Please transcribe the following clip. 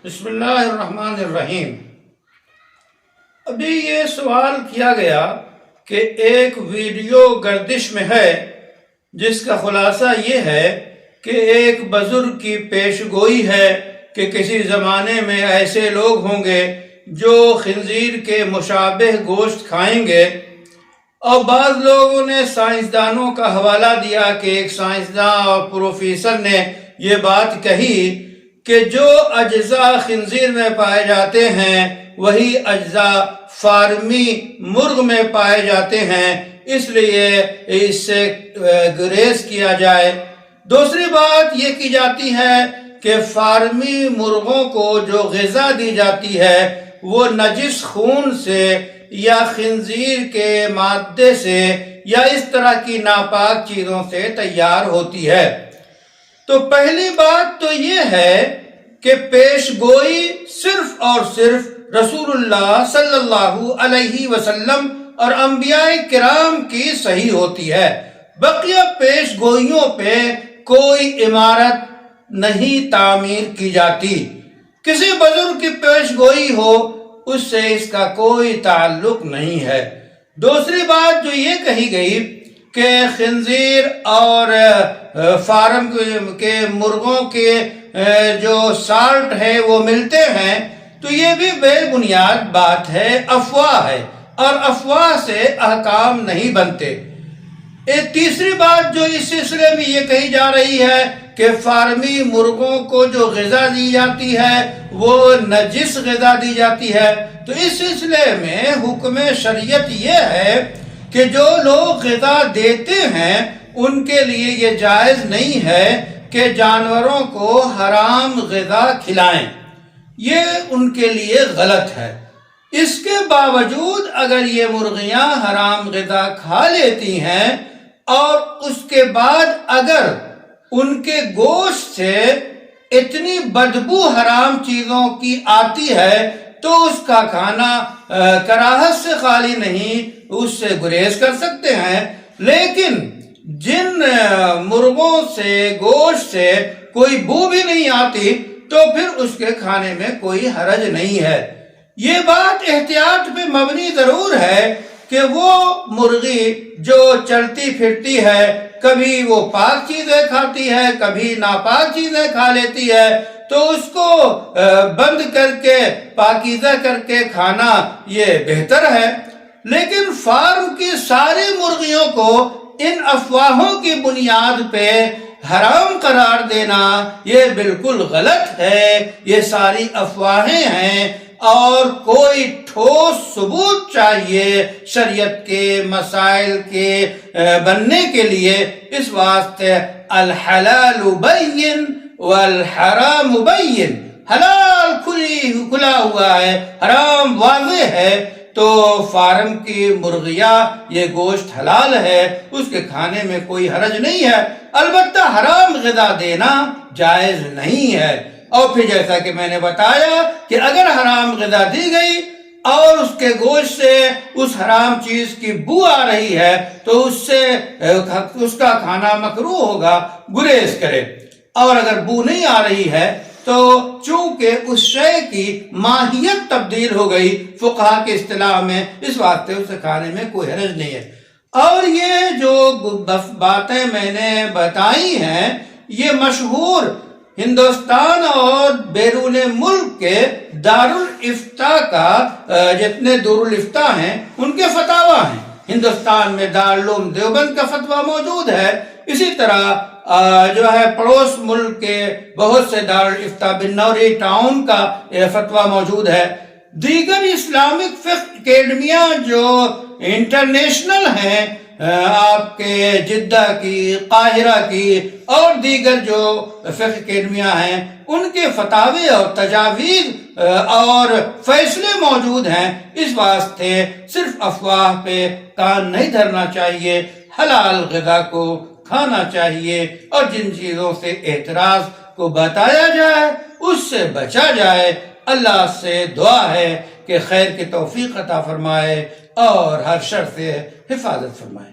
بسم اللہ الرحمن الرحیم۔ ابھی یہ سوال کیا گیا کہ ایک ویڈیو گردش میں ہے جس کا خلاصہ یہ ہے کہ ایک بزرگ کی پیش گوئی ہے کہ کسی زمانے میں ایسے لوگ ہوں گے جو خنزیر کے مشابہ گوشت کھائیں گے، اور بعض لوگوں نے سائنسدانوں کا حوالہ دیا کہ ایک سائنسداں اور پروفیسر نے یہ بات کہی کہ جو اجزاء خنزیر میں پائے جاتے ہیں وہی اجزاء فارمی مرغ میں پائے جاتے ہیں، اس لیے اس سے گریز کیا جائے۔ دوسری بات یہ کی جاتی ہے کہ فارمی مرغوں کو جو غذا دی جاتی ہے وہ نجس خون سے یا خنزیر کے مادے سے یا اس طرح کی ناپاک چیزوں سے تیار ہوتی ہے۔ تو پہلی بات تو یہ ہے کہ پیش گوئی صرف اور صرف رسول اللہ صلی اللہ علیہ وسلم اور انبیاء کرام کی صحیح ہوتی ہے۔ بقیہ پیش گوئیوں پہ کوئی عمارت نہیں تعمیر کی جاتی۔ کسی بزرگ کی پیش گوئی ہو اس سے اس کا کوئی تعلق نہیں ہے۔ دوسری بات جو یہ کہی گئی کہ خنزیر اور فارم کے مرغوں کے جو سالٹ ہے وہ ملتے ہیں، تو یہ بھی بے بنیاد بات ہے، افواہ ہے، اور افواہ سے احکام نہیں بنتے۔ ایک تیسری بات جو اس سلسلے میں یہ کہی جا رہی ہے کہ فارمی مرغوں کو جو غذا دی جاتی ہے وہ نجس غذا دی جاتی ہے، تو اس سلسلے میں حکم شریعت یہ ہے کہ جو لوگ غذا دیتے ہیں ان کے لیے یہ جائز نہیں ہے کہ جانوروں کو حرام غذا کھلائیں، یہ ان کے لیے غلط ہے۔ اس کے باوجود اگر یہ مرغیاں حرام غذا کھا لیتی ہیں اور اس کے بعد اگر ان کے گوشت سے اتنی بدبو حرام چیزوں کی آتی ہے تو اس کا کھانا کراہت سے خالی نہیں، اس سے گریز کر سکتے ہیں۔ لیکن جن مرغوں سے گوشت سے کوئی بو بھی نہیں آتی تو پھر اس کے کھانے میں کوئی حرج نہیں ہے۔ یہ بات احتیاط پہ مبنی ضرور ہے کہ وہ مرغی جو چلتی پھرتی ہے، کبھی وہ پاک چیزیں کھاتی ہے کبھی ناپاک چیزیں کھا لیتی ہے، تو اس کو بند کر کے پاکیزہ کر کے کھانا یہ بہتر ہے۔ لیکن فارم کی ساری مرغیوں کو ان افواہوں کی بنیاد پہ حرام قرار دینا یہ بالکل غلط ہے، یہ ساری افواہیں ہیں اور کوئی ٹھوس ثبوت چاہیے شریعت کے مسائل کے بننے کے لیے۔ اس واسطے الحلال بین والحرام بین، حلال کھلا ہوا ہے، حرام واضح ہے، تو فارم کی مرغیاں یہ گوشت حلال ہے، اس کے کھانے میں کوئی حرج نہیں ہے، البتہ حرام غذا دینا جائز نہیں ہے۔ اور پھر جیسا کہ میں نے بتایا کہ اگر حرام غذا دی گئی اور اس کے گوشت سے اس حرام چیز کی بو آ رہی ہے تو اس کا کھانا مکروہ ہوگا، گریز کرے۔ اور اگر بو نہیں آ رہی ہے تو چونکہ اس شے کی ماہیت تبدیل ہو گئی فقہا کے اصطلاح میں، اس واسطے اسے کھانے میں کوئی حرج نہیں ہے۔ اور یہ جو باتیں میں نے بتائی ہیں یہ مشہور ہندوستان اور بیرون ملک کے دارالافتاء کا جتنے دارالافتاء ہیں ان کے فتاوی ہیں۔ ہندوستان میں دارالعلوم دیوبند کا فتویٰ موجود ہے، اسی طرح جو ہے پڑوس ملک کے بہت سے دارالافتاء بنوری ٹاؤن کا فتویٰ موجود ہے۔ دیگر اسلامک فقہ اکیڈمیاں جو انٹرنیشنل ہیں، آپ کے جدہ کی، قاہرہ کی اور دیگر جو فقہ اکیڈمیاں ہیں، ان کے فتاوی اور تجاویز اور فیصلے موجود ہیں۔ اس واسطے صرف افواہ پہ کان نہیں دھرنا چاہیے، حلال غذا کو کھانا چاہیے، اور جن چیزوں سے اعتراض کو بتایا جائے اس سے بچا جائے۔ اللہ سے دعا ہے کہ خیر کی توفیق عطا فرمائے اور ہر شر سے حفاظت فرمائے۔